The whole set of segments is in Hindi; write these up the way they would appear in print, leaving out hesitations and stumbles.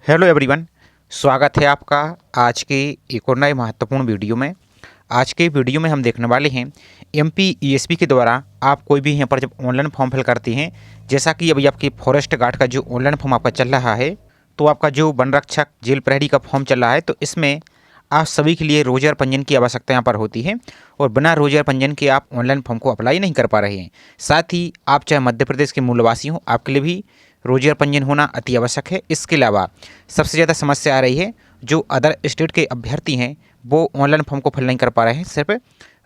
हेलो एवरीवन, स्वागत है आपका आज के एक और नए महत्वपूर्ण वीडियो में। आज के वीडियो में हम देखने वाले हैं एमपीईएसबी के द्वारा आप कोई भी यहाँ पर जब ऑनलाइन फॉर्म फिल करते हैं, जैसा कि अभी आपकी फॉरेस्ट गार्ड का जो ऑनलाइन फॉर्म आपका चल रहा है, तो आपका जो वन रक्षक जेल प्रहरी का फॉर्म चल रहा है, तो इसमें आप सभी के लिए रोजगार पंजीयन की आवश्यकता यहाँ पर होती है और बिना रोजगार पंजीयन के आप ऑनलाइन फॉर्म को अप्लाई नहीं कर पा रहे हैं। साथ ही आप चाहे मध्य प्रदेश के मूलवासी हों, आपके लिए भी रोजगार पंजीयन होना अति आवश्यक है। इसके अलावा सबसे ज़्यादा समस्या आ रही है, जो अदर स्टेट के अभ्यर्थी हैं वो ऑनलाइन फॉर्म को फिल नहीं कर पा रहे हैं सिर्फ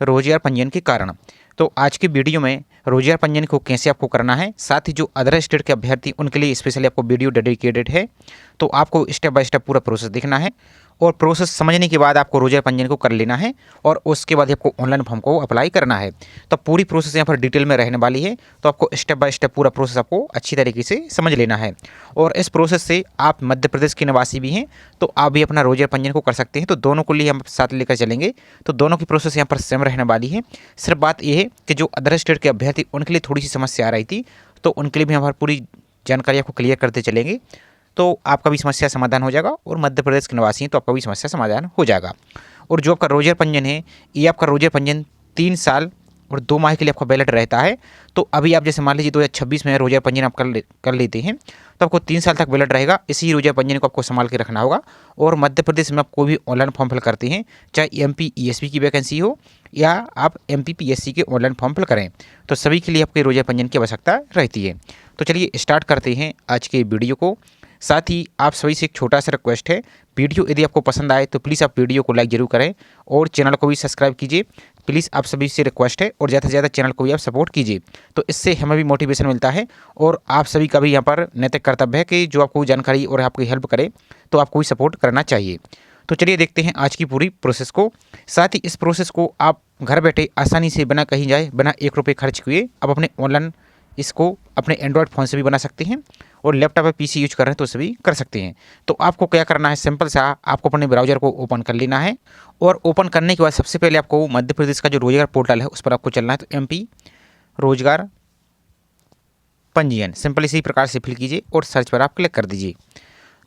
रोजगार पंजीयन के कारण। तो आज की वीडियो में रोजगार पंजीयन को कैसे आपको करना है, साथ ही जो अदर स्टेट के अभ्यर्थी उनके लिए स्पेशली आपको वीडियो डेडिकेटेड है। तो आपको स्टेप बाय स्टेप पूरा प्रोसेस देखना है और प्रोसेस समझने के बाद आपको रोजगार पंजीयन को कर लेना है और उसके बाद आपको ऑनलाइन फॉर्म को अप्लाई करना है। तो पूरी प्रोसेस यहाँ पर डिटेल में रहने वाली है, तो आपको स्टेप बाय स्टेप पूरा प्रोसेस आपको अच्छी तरीके से समझ लेना है। और इस प्रोसेस से आप मध्य प्रदेश के निवासी भी हैं तो आप भी अपना रोजगार पंजीयन को कर सकते हैं। तो दोनों को लिए हम साथ लेकर चलेंगे, तो दोनों की प्रोसेस यहाँ पर सेम रहने वाली है। सिर्फ बात यह है कि जो अदर स्टेट के अभ्यर्थी उनके लिए थोड़ी सी समस्या आ रही थी, तो उनके लिए भी यहाँ पर पूरी जानकारी आपको क्लियर करते चलेंगे, तो आपका भी समस्या समाधान हो जाएगा और मध्य प्रदेश के निवासी हैं तो आपका भी समस्या समाधान हो जाएगा। और जो आपका रोजगार पंजीयन है, ये आपका रोजगार पंजीयन 3 साल और 2 माह के लिए आपका वैलिड रहता है। तो अभी आप जैसे मान लीजिए 2026 में रोजगार पंजीयन आप कर लेते हैं, तो आपको 3 साल तक वैलिड रहेगा। इसी रोजगार पंजीयन को आपको संभाल के रखना होगा। और मध्य प्रदेश में आप कोई भी ऑनलाइन फॉर्म फिल करते हैं, चाहे एमपीईएसबी की वैकेंसी हो या आप एमपीपीएससी के ऑनलाइन फॉर्म फिल करें, तो सभी के लिए आपके रोजगार पंजीयन की आवश्यकता रहती है। तो चलिए स्टार्ट करते हैं आज के वीडियो को। साथ ही आप सभी से एक छोटा सा रिक्वेस्ट है, वीडियो यदि आपको पसंद आए तो प्लीज़ आप वीडियो को लाइक जरूर करें और चैनल को भी सब्सक्राइब कीजिए। प्लीज़ आप सभी से रिक्वेस्ट है और ज़्यादा से ज़्यादा चैनल को भी आप सपोर्ट कीजिए, तो इससे हमें भी मोटिवेशन मिलता है और आप सभी का भी यहाँ पर नैतिक कर्तव्य है कि जो आपको जानकारी और आपकी हेल्प करे तो आपको भी सपोर्ट करना चाहिए। तो चलिए देखते हैं आज की पूरी प्रोसेस को। साथ ही इस प्रोसेस को आप घर बैठे आसानी से बिना कहीं जाए, बिना 1 रुपये खर्च किए आप अपने ऑनलाइन इसको अपने एंड्रॉयड फ़ोन से भी बना सकते हैं और लैपटॉप या पीसी यूज कर रहे हैं तो सभी कर सकते हैं। तो आपको क्या करना है, सिंपल सा आपको अपने ब्राउज़र को ओपन कर लेना है और ओपन करने के बाद सबसे पहले आपको मध्य प्रदेश का जो रोजगार पोर्टल है उस पर आपको चलना है। तो एमपी रोजगार पंजीयन सिंपल इसी प्रकार से फिल कीजिए और सर्च पर आप क्लिक कर दीजिए।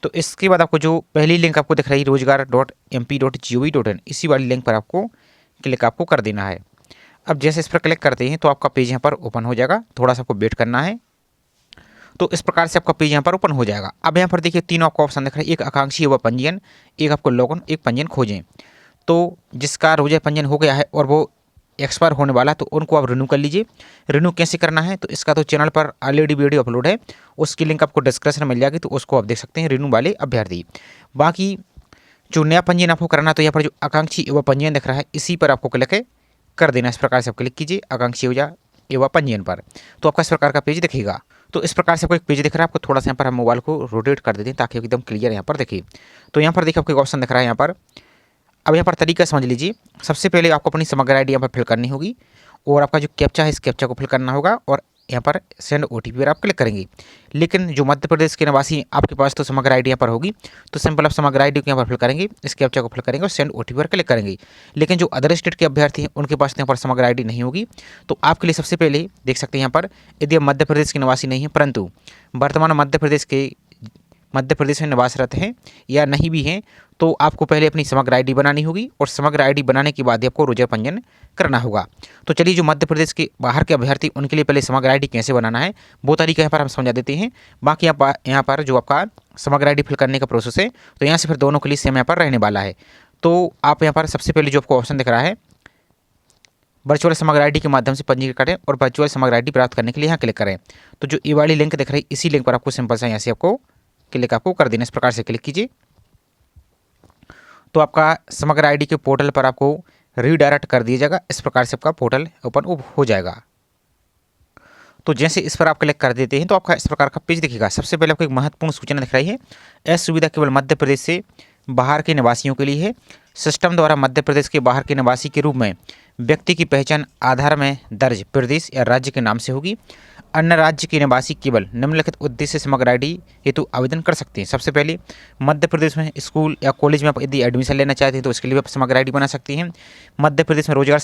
तो इसके बाद आपको जो पहली लिंक आपको दिख रही है roजगार.mp.gov.in, इसी वाली लिंक पर आपको क्लिक आपको कर देना है। अब जैसे इस पर क्लिक करते हैं तो आपका पेज यहाँ पर ओपन हो जाएगा, थोड़ा सा आपको वेट करना है। तो इस प्रकार से आपका पेज यहाँ पर ओपन हो जाएगा। अब यहाँ पर देखिए 3 आपको ऑप्शन दिख रहा है, एक आकांक्षी युवा पंजीयन, एक आपको लॉगिन, एक पंजीयन रोजें। तो जिसका रोजगार पंजीयन हो गया है और वो एक्सपायर होने वाला है तो उनको आप रिन्यू कर लीजिए। रिन्यू कैसे करना है, तो इसका तो चैनल पर ऑलरेडी वीडियो अपलोड है, उसकी लिंक आपको डिस्क्रिप्शन में मिल जाएगी, तो उसको आप देख सकते हैं रिन्यू वाले अभ्यर्थी। बाकी जो नया पंजीयन आपको करना है तो यहाँ पर जो आकांक्षी युवा पंजीयन दिख रहा है इसी पर आपको क्लिक कर देना। इस प्रकार से आप क्लिक कीजिए आकांक्षी युवा पंजीयन पर, तो आपका इस प्रकार का पेज दिखेगा। तो इस प्रकार से आपको एक पेज दिख रहा है, आपको थोड़ा सा यहाँ पर हम मोबाइल को रोटेट कर देते हैं ताकि एकदम क्लियर यहाँ पर दिखे। तो यहाँ पर देखिए आपको एक ऑप्शन दिख रहा है यहाँ पर। अब यहाँ पर तरीका समझ लीजिए। सबसे पहले आपको अपनी समग्र आईडी यहाँ पर फिल करनी होगी और आपका जो कैप्चा है इस कैप्चा को फिल करना होगा और यहाँ पर सेंड ओटीपी पर आप क्लिक करेंगे। लेकिन जो मध्य प्रदेश के निवासी आपके पास तो समग्र आईडी यहाँ पर होगी, तो सिंपल आप समग्र आईडी को यहाँ पर फिल करेंगे, इस कैप्चा को फिल करेंगे और सेंड ओटीपी पर क्लिक करेंगे। लेकिन जो अदर स्टेट के अभ्यर्थी हैं उनके पास यहाँ पर समग्र आईडी नहीं होगी, तो आपके लिए सबसे पहले देख सकते हैं यहाँ पर, यदि आप मध्य प्रदेश के निवासी नहीं हैं परंतु वर्तमान मध्य प्रदेश में निवासरत हैं या नहीं भी हैं, तो आपको पहले अपनी समग्र आईडी बनानी होगी और समग्र आईडी बनाने के बाद ही आपको रोजगार पंजीयन करना होगा। तो चलिए जो मध्य प्रदेश के बाहर के अभ्यर्थी उनके लिए पहले समग्र आईडी कैसे बनाना है वो तरीका यहाँ पर हम समझा देते हैं। बाकी यहाँ पर जो आपका समग्र आईडी फिल करने का प्रोसेस है तो यहाँ से फिर दोनों के लिए सेम यहाँ पर रहने वाला है। तो आप यहाँ पर सबसे पहले जो आपको ऑप्शन दिख रहा है वर्चुअल समग्र आईडी के माध्यम से पंजीकरण करें और वर्चुअल समग्र आईडी प्राप्त करने के लिए यहाँ क्लिक करें। तो जो ये वाली लिंक दिख रही है इसी लिंक पर आपको सिंपल सा यहाँ से आपको क्लिक आपको कर देना। इस प्रकार से क्लिक कीजिए तो आपका समग्र आईडी के पोर्टल पर आपको रीडायरेक्ट कर दिया जाएगा। इस प्रकार से आपका पोर्टल ओपन हो जाएगा। तो जैसे इस पर आप क्लिक कर देते हैं तो आपका इस प्रकार का पेज दिखेगा। सबसे पहले आपको एक महत्वपूर्ण सूचना दिख रही है, यह सुविधा केवल मध्य प्रदेश से बाहर के निवासियों के लिए है। सिस्टम द्वारा मध्य प्रदेश के बाहर के निवासी के रूप में व्यक्ति की पहचान आधार में दर्ज प्रदेश या राज्य के नाम से होगी। अन्य राज्य के निवासी केवल निम्नलिखित उद्देश्य से समग्र आईडी हेतु आवेदन कर सकते हैं। सबसे पहले मध्य प्रदेश में स्कूल या कॉलेज में आप यदि एडमिशन लेना चाहते हैं तो इसके लिए आप समग्र आईडी बना सकते हैं। मध्य प्रदेश में रोजगार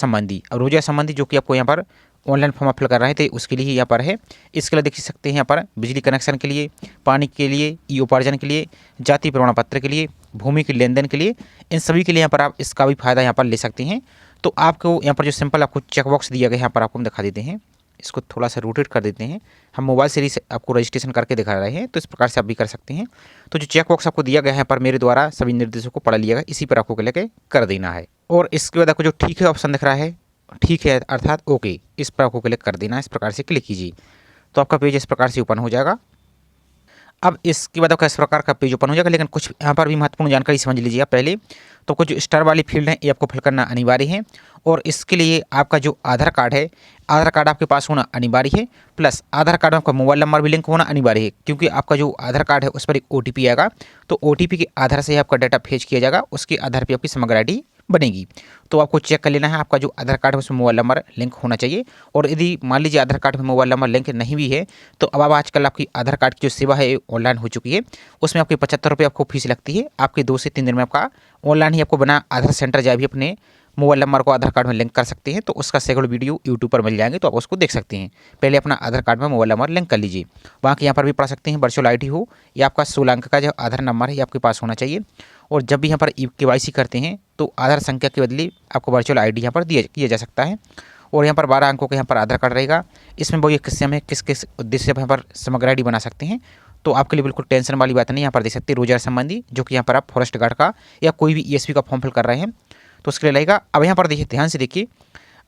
संबंधी जो कि आपको यहाँ पर ऑनलाइन फॉर्म आप फिल कर रहे हैं तो उसके लिए ही यहाँ पर है। इसके लिए देख सकते हैं यहाँ पर बिजली कनेक्शन के लिए, पानी के लिए, ई उपार्जन के लिए, जाति प्रमाण पत्र के लिए, भूमि के लेन देन के लिए, इन सभी के लिए यहाँ पर आप इसका भी फायदा यहाँ पर ले सकते हैं। तो आपको यहाँ पर जो सिंपल आपको चेकबॉक्स दिया गया है यहाँ पर आपको हम दिखा देते हैं। इसको थोड़ा सा रोटेट कर देते हैं। हम मोबाइल से आपको रजिस्ट्रेशन करके दिखा रहे हैं, तो इस प्रकार से आप भी कर सकते हैं। तो जो चेक बॉक्स आपको दिया गया है पर मेरे द्वारा सभी निर्देशों को पढ़ लिया गया, इसी पर आपको क्लिक कर देना है। और इसके बाद आपको जो ठीक है ऑप्शन दिख रहा है, ठीक है अर्थात ओके, इस पर आपको क्लिक कर देना है। इस प्रकार से क्लिक कीजिए तो आपका पेज इस प्रकार से ओपन हो जाएगा। अब इसके बाद आपका इस प्रकार का पेज ओपन हो जाएगा, लेकिन कुछ यहाँ पर भी महत्वपूर्ण जानकारी समझ लीजिए आप पहले। तो कुछ स्टार वाली फील्ड है, ये आपको फिल करना अनिवार्य है। और इसके लिए आपका जो आधार कार्ड है, आधार कार्ड आपके पास होना अनिवार्य है, प्लस आधार कार्ड में आपका मोबाइल नंबर भी लिंक होना अनिवार्य है, क्योंकि आपका जो आधार कार्ड है उस पर एक OTP आएगा। तो OTP के आधार से ही आपका डाटा फेच किया जाएगा, उसके आधार पर आपकी समग्र ID बनेगी। तो आपको चेक कर लेना है आपका जो आधार कार्ड है उसमें मोबाइल नंबर लिंक होना चाहिए। और यदि मान लीजिए आधार कार्ड में मोबाइल नंबर लिंक नहीं भी है, तो अब आजकल आपकी आधार कार्ड की जो सेवा है ऑनलाइन हो चुकी है, उसमें आपकी 75 रुपये आपको फीस लगती है। आपके 2 से 3 दिन में आपका ऑनलाइन ही आपको बना आधार सेंटर जाए भी अपने मोबाइल नंबर को आधार कार्ड में लिंक कर सकते हैं। तो उसका सेकंड वीडियो यूट्यूब पर मिल जाएंगे, तो आप उसको देख सकते हैं। पहले अपना आधार कार्ड में मोबाइल नंबर लिंक कर लीजिए। वहाँ के यहाँ पर भी पढ़ सकते हैं वर्चुअल ID हो या आपका 16 अंक का जो आधार नंबर है ये आपके पास होना चाहिए। और जब भी यहाँ पर KYC करते हैं तो आधार संख्या के बदले आपको वर्चुअल ID यहाँ पर किया जा सकता है। और यहाँ पर 12 अंकों का यहाँ पर आधार कार्ड रहेगा। इसमें वो ये किस्से में किस किस उद्देश्य से यहाँ पर समग्र ID बना सकते हैं, तो आपके लिए बिल्कुल टेंशन वाली बात नहीं। यहाँ पर देख सकते हैं रोजगार संबंधी, जो कि यहाँ पर आप फॉरेस्ट गार्ड का या कोई भी ESP का फॉर्म फिल कर रहे हैं तो उसके लिए लगेगा। अब यहाँ पर देखिए, ध्यान से देखिए,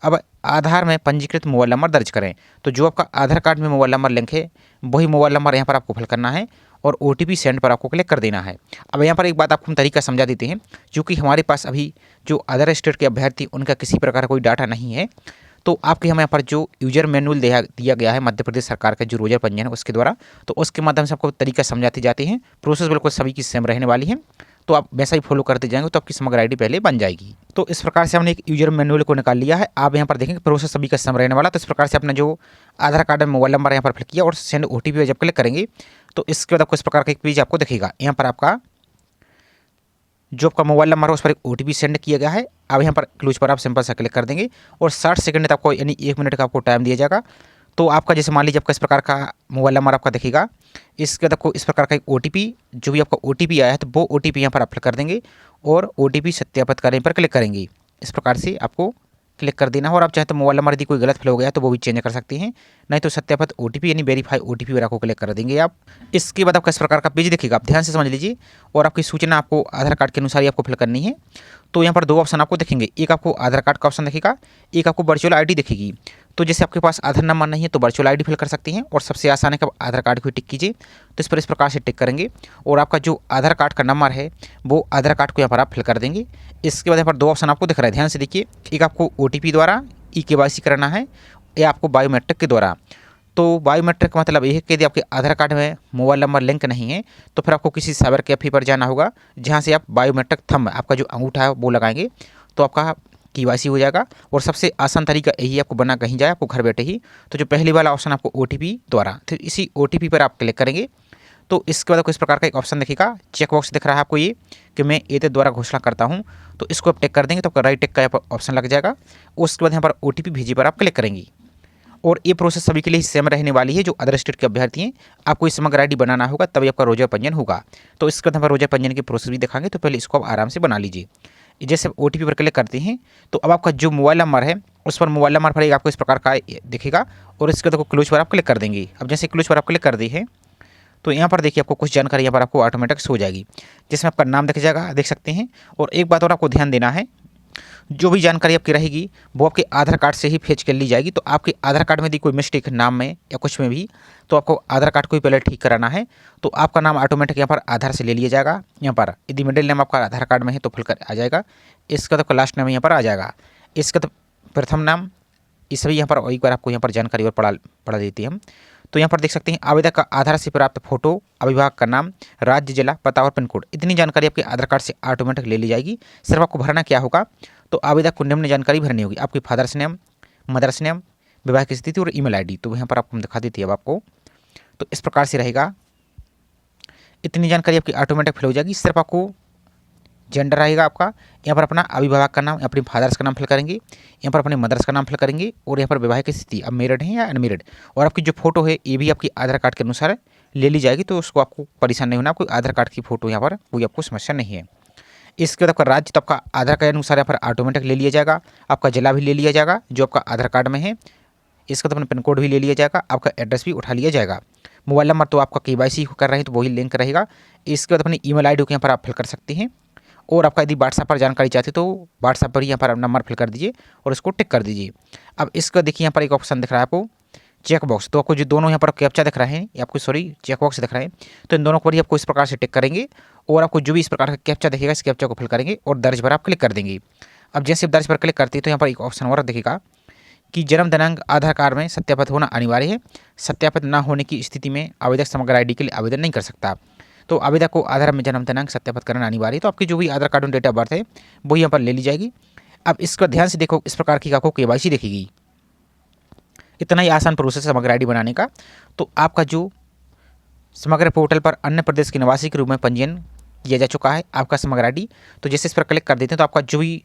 अब आधार में पंजीकृत मोबाइल नंबर दर्ज करें। तो जो आपका आधार कार्ड में मोबाइल नंबर लिंक है वही मोबाइल नंबर यहाँ पर आपको फिल करना है और OTP सेंड पर आपको क्लिक कर देना है। अब यहाँ पर एक बात आपको हम तरीका समझा देते हैं, क्योंकि हमारे पास अभी जो अदर स्टेट के अभ्यर्थी उनका किसी प्रकार का कोई डाटा नहीं है, तो आपके हम यहाँ पर जो यूजर मैनुअल दिया गया है मध्य प्रदेश सरकार का जो रोजगार पंजीयन है उसके द्वारा, तो उसके माध्यम से आपको तरीका समझाते जाते हैं। प्रोसेस बिल्कुल सभी की सेम रहने वाली है, तो आप वैसा ही फॉलो करते जाएंगे तो आपकी समग्र ID पहले बन जाएगी। तो इस प्रकार से हमने एक यूजर मैनुअल को निकाल लिया है। आप यहाँ पर देखेंगे प्रोसेस सभी का सेम रहने वाला। तो इस प्रकार से अपना जो आधार कार्ड में मोबाइल नंबर यहाँ पर फिल किया और सेंड OTP पर जब क्लिक करेंगे तो इसके बाद आपको इस प्रकार का एक पेज आपको दिखेगा। यहाँ पर आपका जो आपका मोबाइल नंबर है उस पर एक OTP सेंड किया गया है। अब यहाँ पर क्लोज पर आप सिंपल सा क्लिक कर देंगे और 60 सेकंड तक आपको यानी 1 मिनट का आपको टाइम दिया जाएगा। तो आपका जैसे मान लीजिए आपका इस प्रकार का मोबाइल नंबर आपका दिखेगा, इसके बाद आपको इस प्रकार का एक OTP, जो भी आपका OTP आया है तो वो OTP यहाँ पर आप फिल कर देंगे और OTP सत्यापित करने पर क्लिक करेंगे। इस प्रकार से आपको क्लिक कर देना है। और आप चाहे तो मोबाइल नंबर यदि कोई गलत फिल हो गया तो वो भी चेंज कर सकते हैं, नहीं तो सत्यापित OTP यानी वेरीफाई OTP पर आपको क्लिक कर देंगे आप। इसके बाद आपका इस प्रकार का पेज दिखेगा, आप ध्यान से समझ लीजिए। और आपकी सूचना आपको आधार कार्ड के अनुसार ही आपको फिल करनी है। तो यहाँ पर 2 ऑप्शन आपको दिखेंगे, एक आपको आधार कार्ड का ऑप्शन दिखेगा, एक आपको वर्चुअल ID दिखेगी। तो जैसे आपके पास आधार नंबर नहीं है तो वर्चुअल ID फिल कर सकते हैं, और सबसे आसान है कि आधार कार्ड को टिक कीजिए। तो इस पर इस प्रकार से टिक करेंगे और आपका जो आधार कार्ड का नंबर है वो आधार कार्ड को यहाँ पर आप फिल कर देंगे। इसके बाद यहाँ पर 2 ऑप्शन आपको दिख रहा है, ध्यान से देखिए, एक आपको OTP द्वारा KYC कराना है या आपको बायोमेट्रिक के द्वारा। तो बायोमेट्रिक का मतलब ये है कि यदि आपके आधार कार्ड में मोबाइल नंबर लिंक नहीं है तो फिर आपको किसी साइबर कैफे पर जाना होगा, जहाँ से आप बायोमेट्रिक थंब आपका जो अंगूठा है वो लगाएंगे, तो आपका KYC हो जाएगा। और सबसे आसान तरीका यही, आपको बना कहीं जाए, आपको घर बैठे ही। तो जो पहली वाला ऑप्शन आपको OTP द्वारा, फिर इसी OTP पर आप क्लिक करेंगे। तो इसके बाद आपको इस प्रकार का एक ऑप्शन दिखेगा, चेक बॉक्स दिख रहा है आपको ये कि मैं एते द्वारा घोषणा करता हूँ, तो इसको आप टिक कर देंगे तो आपका राइट टिक का ऑप्शन लग जाएगा। उसके बाद यहाँ पर OTP भेजी पर आप क्लिक करेंगे। और ये प्रोसेस सभी के लिए सेम रहने वाली है। जो अदर स्टेट के अभ्यर्थी हैं, आपको इस समग्र ID बनाना होगा तभी आपका रोजगार पंजीयन होगा। तो इसके बाद हम रोजगार पंजीयन की प्रोसेस भी दिखाएंगे, तो पहले इसको आप आराम से बना लीजिए। जैसे OTP पर क्लिक करते हैं तो अब आपका जो मोबाइल नंबर है उस पर मोबाइल नंबर पर एक आपको इस प्रकार का दिखेगा, और इसके बाद क्लोज पर आप क्लिक कर देंगे। अब जैसे क्लोज पर आप क्लिक कर दी है तो यहाँ पर देखिए आपको कुछ जानकारी यहाँ पर आपको ऑटोमेटिक हो जाएगी, जिसमें आपका नाम दिख जाएगा, देख सकते हैं। और एक बात और आपको ध्यान देना है, जो भी जानकारी आपकी रहेगी वो आपके आधार कार्ड से ही फेच कर ली जाएगी। तो आपके आधार कार्ड में यदि कोई मिस्टेक नाम में या कुछ में भी, तो आपको आधार कार्ड को ही पहले ठीक कराना है। तो आपका नाम ऑटोमेटिक यहाँ पर आधार से ले लिया जाएगा। यहाँ पर यदि मिडिल नेम आपका आधार कार्ड में है तो फिल कर आ जाएगा, इसका तो लास्ट नेम यहाँ पर आ जाएगा, इसका तो प्रथम नाम, ये सभी यहाँ पर एक बार आपको यहाँ पर जानकारी और पढ़ा देती है हम। तो यहाँ पर देख सकते हैं आवेदक का आधार से प्राप्त फोटो, अभिभावक का नाम, राज्य, जिला, पता और पिन कोड, इतनी जानकारी आपके आधार कार्ड से ऑटोमेटिक ले ली जाएगी। सिर्फ आपको भरना क्या होगा, तो आवेदक को निम्न जानकारी भरनी होगी, आपकी फादर्स नेम, मदर्स नेम, विवाह की स्थिति और ईमेल ID। तो यहाँ पर आपको हम दिखा देती है अब आपको। तो इस प्रकार से रहेगा, इतनी जानकारी आपकी ऑटोमेटिक फिल हो जाएगी। सिर्फ आपको जेंडर रहेगा आपका, यहाँ पर अपना अभिभावक का नाम, अपने फादर्स का नाम फिल करेंगे, यहाँ पर अपने मदर्स का नाम फिल करेंगे और यहाँ पर वैवाहिक स्थिति अब मैरिड है या अनमेरिड, और आपकी जो फोटो है ये भी आपकी आधार कार्ड के अनुसार ले ली जाएगी, तो उसको आपको परेशान नहीं होना, कोई आधार कार्ड की फ़ोटो यहाँ पर कोई आपको समस्या नहीं है। इसके बाद आपका राज्य तो आपका आधार कार्ड के अनुसार यहाँ पर ऑटोमेटिक ले लिया जाएगा, आपका जिला भी ले लिया जाएगा जो आपका आधार कार्ड में है, इसका तो अपना पिन कोड भी ले लिया जाएगा, आपका एड्रेस भी उठा लिया जाएगा। मोबाइल नंबर तो आपका KYC कर रहे हैं तो वही लिंक रहेगा। इसके बाद अपनी ईमेल आईडी को यहाँ पर आप फिल कर सकते हैं, और आपका यदि व्हाट्सएप पर जानकारी चाहते तो व्हाट्सएप पर ही यहाँ पर आप नंबर फिल कर दीजिए और इसको टिक कर दीजिए। अब इसका देखिए यहाँ पर एक ऑप्शन दिख रहा है आपको चेक बॉक्स, तो आपको जो दोनों यहाँ पर कैप्चा दिख रहे हैं, आपको चेक बॉक्स दिख रहे हैं, तो इन दोनों को ही आपको इस प्रकार से टिक करेंगे और आपको जो भी इस प्रकार का कैप्चा दिखेगा इस कैप्चा को फिल करेंगे और दर्ज पर आप क्लिक कर देंगे। अब जैसे दर्ज पर क्लिक करते हैं तो यहाँ पर एक ऑप्शन और दिखेगा कि जन्म दिनांक आधार कार्ड में सत्यापित होना अनिवार्य है, सत्यापित न होने की स्थिति में आवेदक समग्र ID के लिए आवेदन नहीं कर सकता। तो आवेदक को आधार में जन्म दिनांक सत्यापित करना अनिवार्य है, तो आपकी जो भी आधार कार्ड में डेट ऑफ बर्थ है वो यहाँ पर ले ली जाएगी। अब इसका ध्यान से देखो, इस प्रकार की आपको KYC दिखेगी। इतना ही आसान प्रोसेस है समग्र ID बनाने का। तो आपका जो समग्र पोर्टल पर अन्य प्रदेश के निवासी के रूप में पंजीयन किया जा चुका है आपका समग्र ID, तो जैसे इस पर क्लिक कर देते हैं तो आपका जो भी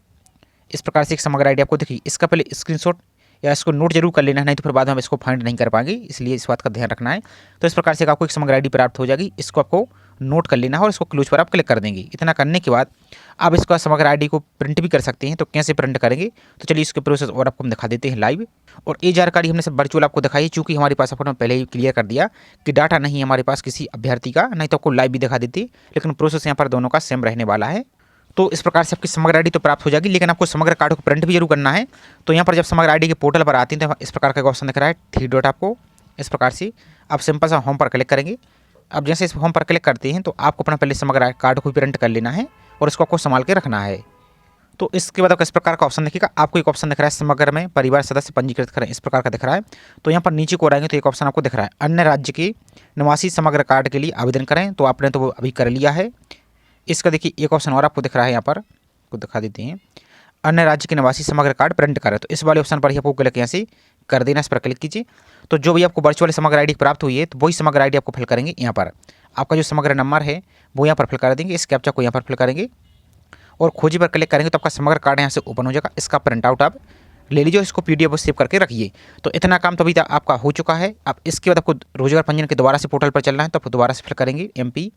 इस प्रकार से एक समग्र ID आपको दिखेगी, इसका पहले स्क्रीनशॉट या इसको नोट जरूर कर लेना है, नहीं तो फिर बाद में हम इसको फाइंड नहीं कर पाएंगे, इसलिए इस बात का ध्यान रखना है। तो इस प्रकार से आपको एक समग्र ID प्राप्त हो जाएगी, इसको आपको नोट कर लेना है और इसको क्लोज पर आप क्लिक कर देंगे। इतना करने के बाद आप इसका समग्र ID को प्रिंट भी कर सकते हैं, तो कैसे प्रिंट करेंगे तो चलिए इसके प्रोसेस और आपको हम दिखा देते हैं लाइव। और ये जानकारी हमने सब वर्चुअल आपको दिखाई है, चूँकि हमारे पास आपको पहले ही क्लियर कर दिया कि डाटा नहीं है हमारे पास किसी अभ्यर्थी का, नहीं तो आपको लाइव भी दिखा देती, लेकिन प्रोसेस यहाँ पर दोनों का सेम रहने वाला है। तो इस प्रकार से आपकी समग्र ID तो प्राप्त हो जाएगी, लेकिन आपको समग्र कार्ड को प्रिंट भी जरूर करना है। तो यहाँ पर जब समग्र ID के पोर्टल पर आते हैं तो इस प्रकार का ऑप्शन दिख रहा है 3 डॉट, आपको इस प्रकार से आप सिंपल सा होम पर क्लिक करेंगे। अब जैसे इस होम पर क्लिक करते हैं तो आपको अपना पहले समग्र कार्ड को प्रिंट कर लेना है और इसको आपको संभाल के रखना है। तो इसके बाद आपको इस प्रकार का ऑप्शन दिखेगा, आपको एक ऑप्शन दिख रहा है समग्र में परिवार सदस्य पंजीकृत करें, इस प्रकार का दिख रहा है। तो यहाँ पर नीचे को आएंगे तो एक ऑप्शन आपको दिख रहा है अन्य राज्य के निवासी समग्र कार्ड के लिए आवेदन करें, तो आपने तो वो अभी कर लिया है। इसका देखिए एक ऑप्शन और आपको दिख रहा है, यहाँ पर को दिखा देते हैं अन्य राज्य के निवासी समग्र कार्ड प्रिंट करें, तो इस वाले ऑप्शन पर ही आपको क्लिक यहाँ से कर देना, इस पर क्लिक कीजिए। तो जो भी आपको वर्चुअल समग्र ID प्राप्त हुई है तो वही समग्र ID आपको फिल करेंगे। यहाँ पर आपका जो समग्र नंबर है वो यहाँ पर फिल कर देंगे, इस कैप्चा को यहाँ पर फिल करेंगे और खोजी पर क्लिक करेंगे तो आपका समग्र कार्ड यहाँ से ओपन हो जाएगा। इसका प्रिंट आउट आप ले लीजिए, इसको PDF सेव करके रखिए। तो इतना काम तो अभी तक आपका हो चुका है। अब इसके बाद आपको रोजगार पंजीयन के दोबारा से पोर्टल पर चलना है, तो आप दोबारा से फिल करेंगे MP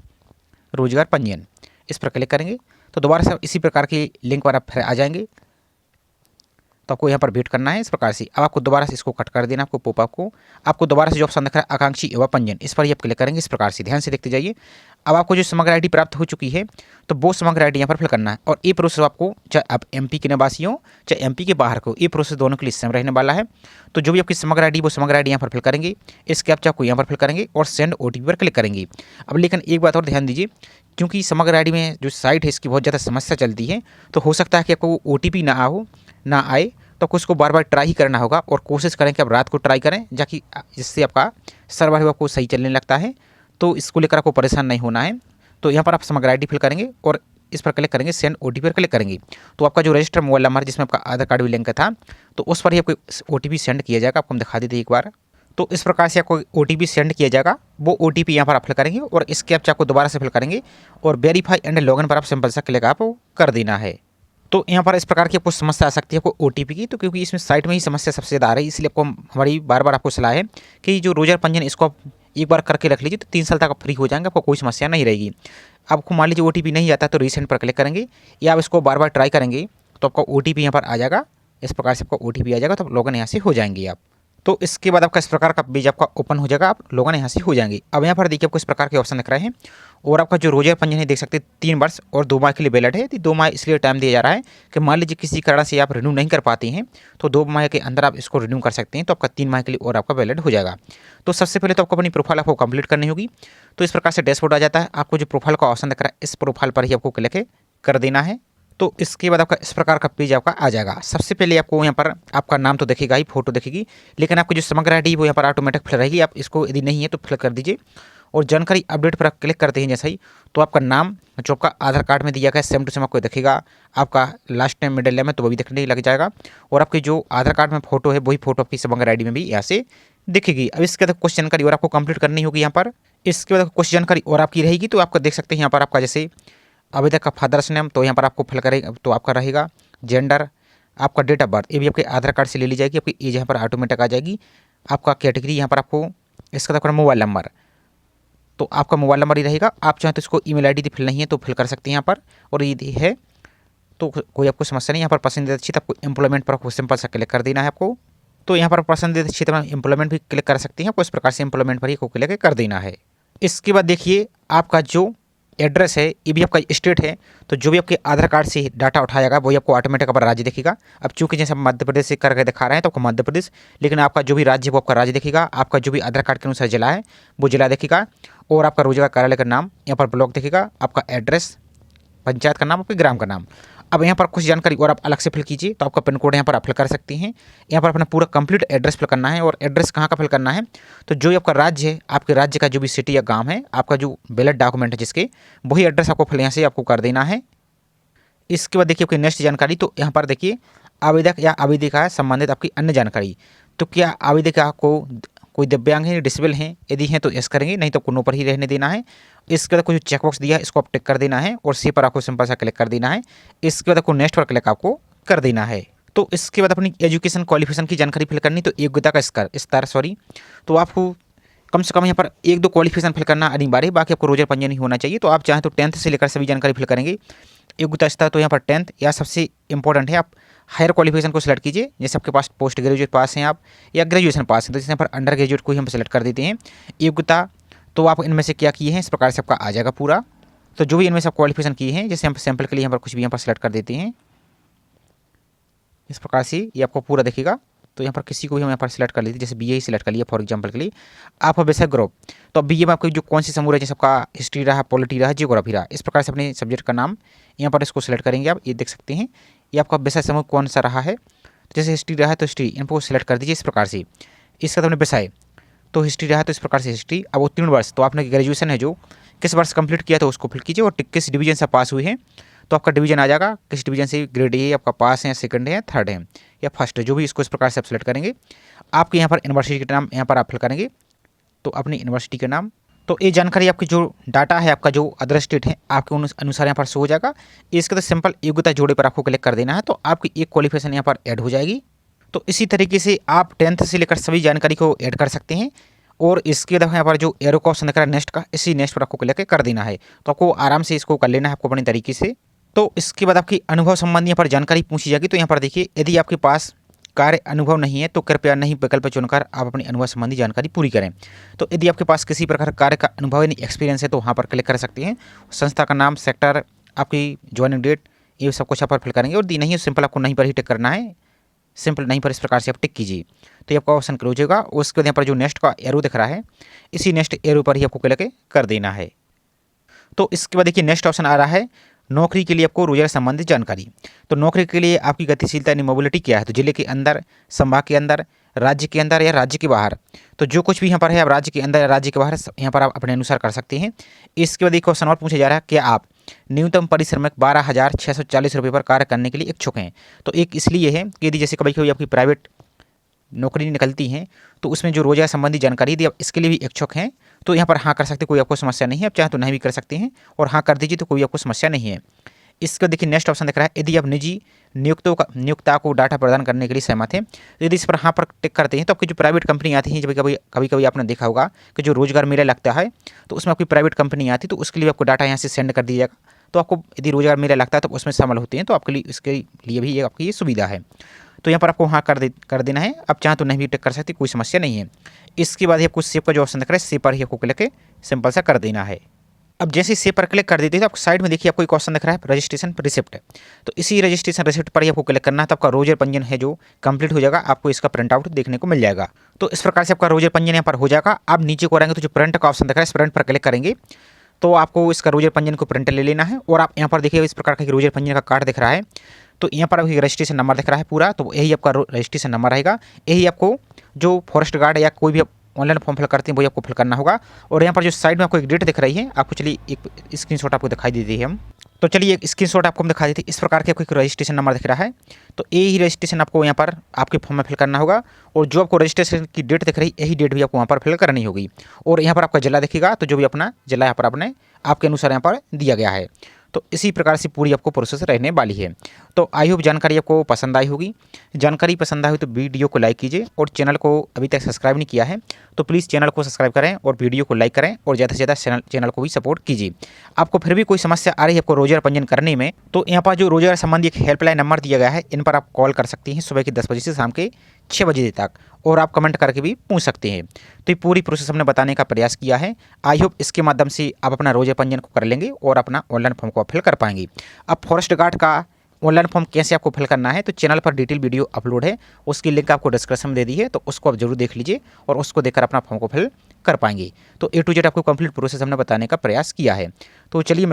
रोजगार पंजीयन, इस पर क्लिक करेंगे तो दोबारा से इसी प्रकार की लिंक पर आप फिर आ जाएंगे। तो आपको यहाँ पर वेट करना है इस प्रकार से। अब आपको दोबारा से इसको कट कर देना, आपको पॉपअप को आपको दोबारा से जो ऑप्शन दिख रहा है आकांक्षी युवा पंजीयन, इस पर ही आप क्लिक करेंगे इस प्रकार से। ध्यान से देखते जाइए। अब आपको जो समग्र ID प्राप्त हो चुकी है तो वो समग्र ID यहाँ पर फिल करना है, और ये प्रोसेस आपको चाहे आप MP के निवासी हो चाहे MP के बाहर को, ये प्रोसेस दोनों के लिए सेम रहने वाला है। तो जो भी आपकी समग्र ID वो समग्र ID यहाँ पर फिल करेंगे, इस कैप्चा को यहाँ पर फिल करेंगे और सेंड OTP पर क्लिक करेंगे। अब लेकिन एक बात और ध्यान दीजिए, क्योंकि समग्र ID में जो साइट है इसकी बहुत ज़्यादा समस्या चलती है, तो हो सकता है कि आपको OTP ना आए, तो आपको उसको बार बार ट्राई ही करना होगा और कोशिश करें कि आप रात को ट्राई करें, जाकि जिससे आपका सर्वर आपको सही चलने लगता है। तो इसको लेकर आपको परेशान नहीं होना है। तो यहाँ पर आप समग्र ID फिल करेंगे और इस पर क्लिक करेंगे, सेंड OTP पर क्लिक करेंगे, तो आपका जो रजिस्टर मोबाइल नंबर जिसमें आपका आधार कार्ड भी लिंक था तो उस पर ही आपको OTP सेंड किया जाएगा। आपको हम दिखा देते एक बार। तो इस प्रकार से आपको OTP सेंड किया जाएगा, वो OTP यहाँ पर आप फिल करेंगे और इस कैप्चा को दोबारा से फिल करेंगे और वेरीफाई एंड लॉगिन पर आप सिंपल सा क्लिक आप कर देना है। तो यहाँ पर इस प्रकार की आपको समस्या आ सकती है आपको OTP की, तो क्योंकि इसमें साइट में ही समस्या सबसे ज़्यादा आ रही है, इसलिए आपको हमारी बार बार आपको सलाह है कि जो रोजगार पंजीयन इसको आप एक बार करके रख लीजिए, तो 3 साल तक आप फ्री हो जाएंगे, आपको कोई समस्या नहीं रहेगी। आपको मान लीजिए OTP नहीं आता तो रीसेंट पर क्लिक करेंगे या आप इसको बार बार ट्राई करेंगे तो आपका OTP यहाँ पर आ जाएगा, इस प्रकार से आपका OTP आ जाएगा, तो लॉगिन यहाँ से हो जाएंगे आप। तो इसके बाद आपका इस प्रकार का पेज आपका ओपन हो जाएगा, आप लॉगिन यहाँ से हो जाएंगे। अब यहाँ पर देखिए आपको इस प्रकार के ऑप्शन दिख रहे हैं और आपका जो रोजगार पंजीयन है देख सकते हैं 3 वर्ष और 2 माह के लिए वैलिड है। 2 माह इसलिए टाइम दिया जा रहा है कि मान लीजिए किसी कारण से आप रिन्यू नहीं कर पाते हैं तो 2 माह के अंदर आप इसको रिन्यू कर सकते हैं, तो आपका 3 माह के लिए और आपका वैलिड हो जाएगा। तो सबसे पहले तो आपको अपनी प्रोफाइल आपको कंप्लीट करनी होगी। तो इस प्रकार से डैशबोर्ड आ जाता है, आपको जो प्रोफाइल का ऑप्शन दिख रहा है इस प्रोफाइल पर ही आपको क्लिक कर देना है। तो इसके बाद आपका इस प्रकार का पेज आपका आ जाएगा। सबसे पहले आपको यहाँ पर आपका नाम तो दिखेगा ही, फोटो दिखेगी, लेकिन आपकी जो समग्र ID वो यहाँ पर ऑटोमेटिक फिल रहेगी। आप इसको यदि नहीं है तो फिल कर दीजिए और जानकारी अपडेट पर आप क्लिक करते हैं जैसे ही, तो आपका नाम जो आपका आधार कार्ड में दिया गया सेम टू सेम आपको दिखेगा। आपका लास्ट टाइम मिडिल नेम है तो वो भी दिखने लग जाएगा और आपकी जो आधार कार्ड में फोटो है वही फोटो आपकी समग्र ID में भी यहाँ से दिखेगी। अब इसके बाद कुछ जानकारी और आपको कंप्लीट करनी होगी यहाँ पर। इसके बाद कुछ जानकारी और आपकी रहेगी, तो आपको देख सकते हैं यहाँ पर आपका जैसे आवेदक का फादर्स नेम तो यहाँ पर आपको फिल करेगा तो आपका रहेगा। जेंडर, आपका डेट ऑफ बर्थ ये भी आपके आधार कार्ड से ले ली जाएगी। आपकी एज यहाँ पर ऑटोमेटिक आ जाएगी। आपका कैटेगरी यहाँ पर आपको इसका आपका मोबाइल नंबर, तो आपका मोबाइल नंबर ही रहेगा। आप चाहें तो इसको ईमेल आईडी फिल नहीं है तो फिल कर सकते हैं यहाँ पर, और ये है तो कोई आपको समस्या नहीं। यहाँ पर पसंदीदा क्षेत्र आपको एम्प्लॉयमेंट पर आपको सिंपल सा क्लिक कर देना है आपको। तो यहाँ पर पसंदीदा क्षेत्र में एम्प्लॉयमेंट भी क्लिक कर सकते हैं। आपको इस प्रकार से एम्प्लॉयमेंट पर ही को क्लिक कर देना है। इसके बाद देखिए आपका जो एड्रेस है ये भी आपका स्टेट है, तो जो भी आपके आधार कार्ड से डाटा उठाएगा वही आपको ऑटोमेटिक पर राज्य दिखेगा। अब चूंकि जैसे हम मध्य प्रदेश से करके दिखा रहे हैं तो आपको मध्य प्रदेश, लेकिन आपका जो भी राज्य है वो आपका राज्य दिखेगा। आपका जो भी आधार कार्ड के अनुसार जिला है वो जिला दिखेगा, और आपका रोजगार कार्यालय का नाम यहाँ पर ब्लॉक दिखेगा। आपका एड्रेस, पंचायत का नाम, आपके ग्राम का नाम। अब यहाँ पर कुछ जानकारी और आप अलग से फिल कीजिए, तो आपका पिन कोड यहाँ पर आप फिल कर सकते हैं। यहाँ पर अपना पूरा कंप्लीट एड्रेस फिल करना है, और एड्रेस कहाँ का फिल करना है तो जो आपका राज्य है, आपके राज्य का जो भी सिटी या गांव है, आपका जो वैलिड डॉक्यूमेंट है जिसके, वही एड्रेस आपको फिल यहाँ से आपको कर देना है। इसके बाद देखिए आपकी नेक्स्ट जानकारी, तो यहाँ पर देखिए आवेदक या आवेदिका संबंधित आपकी अन्य जानकारी। तो क्या आवेदिका को कोई दिव्यांग है, डिसेबल हैं, यदि हैं तो यस करेंगे, नहीं तो कोनो पर ही रहने देना है। इसके बाद कोई चेकबॉक्स दिया है इसको आप टिक कर देना है, और सी पर आपको सिंपल सा क्लिक कर देना है। इसके बाद आपको नेक्स्ट पर क्लिक आपको कर देना है। तो इसके बाद अपनी एजुकेशन क्वालिफिकेशन की जानकारी फिल करनी, तो योग्यता का स्तर तो आपको कम से कम यहाँ पर 1-2 क्वालिफिकेशन फिल करना अनिवार्य है, बाकी आपको रोजर पंजीयन ही होना चाहिए। तो आप चाहें तो 10th से लेकर सभी जानकारी फिल करेंगे। योग्यता स्तर तो यहाँ पर 10th, या सबसे इंपॉर्टेंट है आप हायर क्वालिफिकेशन को सिलेक्ट कीजिए। जैसे आपके पास पोस्ट ग्रेजुएट पास हैं आप, या ग्रेजुएशन पास हैं, तो जैसे यहाँ पर अंडर ग्रेजुएट को ही हम सिलेक्ट कर देते हैं। योग्यता तो आप इनमें से क्या किए हैं इस प्रकार से आपका आ जाएगा पूरा। तो जो भी इनमें से आप क्वालिफिकेशन किए हैं, जैसे हम सैंपल के लिए यहाँ पर कुछ भी यहाँ पर सिलेक्ट कर देते हैं इस प्रकार से, ये आपको पूरा दिखेगा। तो यहाँ पर किसी को भी हम यहाँ पर सिलेक्ट कर लेते हैं, जैसे बीए ही सिलेक्ट कर लिया फॉर एग्जांपल के लिए। आप विषय ग्रुप, तो अब बीए में आपको जो कौन सी समूह है, जैसे आपका हिस्ट्री रहा, पॉलिटी रहा, जियोग्राफी रहा, इस प्रकार से अपने सब्जेक्ट का नाम यहाँ पर इसको सिलेक्ट करेंगे आप। ये देख सकते हैं ये आपका विषय समूह कौन सा रहा है। तो जैसे हिस्ट्री रहा है तो हिस्ट्री इनको सिलेक्ट कर दीजिए इस प्रकार से। इसका तो अपने विषय तो हिस्ट्री रहा है तो इस प्रकार से हिस्ट्री। अब उत्तीर्ण वर्ष तो आपने ग्रेजुएशन है जो किस वर्ष कंप्लीट किया तो उसको फिल कीजिए, और किस डिवीजन से पास हुए हैं तो आपका डिवीजन आ जाएगा, किस डिवीजन से ग्रेड ए आपका पास है, सेकंड है, थर्ड है या फर्स्ट है, जो भी इसको इस प्रकार से आप सिलेक्ट करेंगे। आपके यहाँ पर यूनिवर्सिटी का नाम यहाँ पर आप फिल करेंगे, तो अपनी यूनिवर्सिटी का नाम। तो ये जानकारी आपकी जो डाटा है आपका जो अदर स्टेट है आपके अनुसार यहाँ पर शो हो जाएगा। इसके तो सिंपल योग्यता जोड़े पर आपको क्लिक कर देना है, तो आपकी एक क्वालिफिकेशन यहाँ पर ऐड हो जाएगी। तो इसी तरीके से आप 10th से लेकर सभी जानकारी को ऐड कर सकते हैं। और इसके बाद यहाँ पर जो एरो का ऑप्शन दिख रहा है नेक्स्ट का, इसी नेक्स्ट पर आपको क्लिक कर देना है। तो आपको आराम से इसको कर लेना है आपको अपने तरीके से। तो इसके बाद आपकी अनुभव संबंधी यहाँ पर जानकारी पूछी जाएगी। तो यहाँ पर देखिए यदि आपके पास कार्य अनुभव नहीं है तो कृपया नहीं विकल्प चुनकर आप अपनी अनुभव संबंधी जानकारी पूरी करें। तो यदि आपके पास किसी प्रकार कार्य का अनुभव यानी एक्सपीरियंस है तो वहाँ पर क्लिक कर सकते हैं। संस्था का नाम, सेक्टर, आपकी ज्वाइनिंग डेट, ये सब कुछ आप पर फिल करेंगे। और दी नहीं है सिंपल आपको नहीं पर ही टिक करना है, सिंपल नहीं पर इस प्रकार से आप टिक कीजिए, तो ये आपका ऑप्शन क्लोज होगा। उसके बाद यहाँ पर जो नेक्स्ट का एरो दिख रहा है इसी नेक्स्ट एरो पर ही आपको क्लिक कर देना है। तो इसके बाद देखिए नेक्स्ट ऑप्शन आ रहा है नौकरी के लिए आपको रोजगार संबंधित जानकारी। तो नौकरी के लिए आपकी गतिशीलता यानी मोबिलिटी क्या है, तो जिले के अंदर, संभाग के अंदर, राज्य के अंदर या राज्य के बाहर। तो जो कुछ भी यहाँ पर है आप राज्य के अंदर या राज्य के बाहर यहाँ पर आप अपने अनुसार कर सकते हैं। इसके बाद एक क्वेश्चन और पूछा जा रहा है कि आप न्यूनतम परिश्रमिक 12,640 रुपये पर कार्य करने के लिए इच्छुक हैं। तो एक इसलिए है कि यदि जैसे कभी कभी आपकी प्राइवेट नौकरी निकलती हैं तो उसमें जो रोजगार संबंधी जानकारी यदि आप इसके लिए भी इच्छुक हैं तो यहाँ पर हाँ कर सकते, कोई आपको समस्या नहीं है। आप चाहे तो नहीं भी कर सकते हैं, और हाँ कर दीजिए तो कोई आपको समस्या नहीं है। इसका देखिए नेक्स्ट ऑप्शन दिख रहा है यदि आप निजी नियोक्ता को डाटा प्रदान करने के लिए सहमत हैं। तो यदि इस पर हाँ पर टिक करते हैं तो आपकी जो प्राइवेट कंपनी आती हैं, जब कभी कभी आपने देखा होगा कि जो रोजगार मेला लगता है तो उसमें आपकी प्राइवेट कंपनी आती है, तो उसके लिए आपको डाटा यहाँ से सेंड कर दिया जाएगा। तो आपको यदि रोजगार मेला लगता है तो उसमें शामिल होते हैं, तो आपके लिए इसके लिए भी ये आपकी ये सुविधा है। तो यहाँ पर आपको हाँ कर देना है। अब चाहे तो नहीं भी टिक कर सकते, कोई समस्या नहीं है। इसके बाद आपको सेव का जो ऑप्शन दिख रहा है सेव पर ही आपको क्लिक सिंपल सा कर देना है। अब जैसे सेव पर क्लिक कर देते हैं तो आपको साइड में देखिए आपको एक ऑप्शन दिख रहा है रजिस्ट्रेशन रिसिप्ट। तो इसी रजिस्ट्रेशन रिसिप्ट पर ही आपको क्लिक करना है, तो आपका रोजर पंजीयन है जो कंप्लीट हो जाएगा, आपको इसका प्रिंट आउट देखने को मिल जाएगा। तो इस प्रकार से आपका रोजर पंजीयन यहाँ पर हो जाएगा। आप नीचे को आएंगे तो जो प्रिंट का ऑप्शन दिख रहा है इस प्रिंट पर क्लिक करेंगे तो आपको इसका रोजर पंजीयन को प्रिंट ले लेना है। और आप यहाँ पर देखिए इस प्रकार का रोजर पंजीयन का कार्ड दिख रहा है, तो यहाँ पर आपको रजिस्ट्रेशन नंबर दिख रहा है पूरा, तो यही आपका रजिस्ट्रेशन नंबर रहेगा। यही आपको जो फॉरेस्ट गार्ड या कोई भी ऑनलाइन फॉर्म फिल करते हैं वही आपको फिल करना होगा। और यहाँ पर जो साइड में आपको एक डेट दिख रही है, आपको चलिए एक स्क्रीनशॉट आपको दिखाई देती है हम, तो चलिए एक स्क्रीनशॉट आपको हम दिखा देते हैं। इस प्रकार के आपको एक रजिस्ट्रेशन नंबर दिख रहा है, तो यही रजिस्ट्रेशन आपको यहाँ पर आपके फॉर्म में फिल करना होगा। और जो आपको रजिस्ट्रेशन की डेट दिख रही है यही डेट भी आपको वहाँ पर फिल करनी होगी। और यहाँ पर आपका जिला दिखेगा, तो जो भी अपना जिला यहाँ पर आपने आपके अनुसार यहाँ पर दिया गया है। तो इसी प्रकार से पूरी आपको प्रोसेस रहने वाली है। तो आई होप जानकारी आपको पसंद आई होगी। जानकारी पसंद आई हो तो वीडियो को लाइक कीजिए और चैनल को अभी तक सब्सक्राइब नहीं किया है तो प्लीज़ चैनल को सब्सक्राइब करें और वीडियो को लाइक करें और ज़्यादा से ज़्यादा चैनल को भी सपोर्ट कीजिए। आपको फिर भी कोई समस्या आ रही है आपको रोजगार पंजीयन करने में तो यहाँ पर जो रोजगार संबंधी एक हेल्पलाइन नंबर दिया गया है, इन पर आप कॉल कर सकती हैं सुबह के 10 बजे से शाम के 6 बजे तक, और आप कमेंट करके भी पूछ सकते हैं। तो ये पूरी प्रोसेस हमने बताने का प्रयास किया है। आई होप इसके माध्यम से आप अपना रोजगार पंजीयन को कर लेंगे और अपना ऑनलाइन फॉर्म को फिल कर पाएंगे। अब फॉरेस्ट गार्ड का ऑनलाइन फॉर्म कैसे आपको फिल करना है तो चैनल पर डिटेल वीडियो अपलोड है, उसकी लिंक आपको डिस्क्रिप्शन में दे दी है, तो उसको आप जरूर देख लीजिए और उसको देखकर अपना फॉर्म को फिल कर पाएंगे। तो A to Z आपको कंप्लीट प्रोसेस हमने बताने का प्रयास किया है। तो चलिए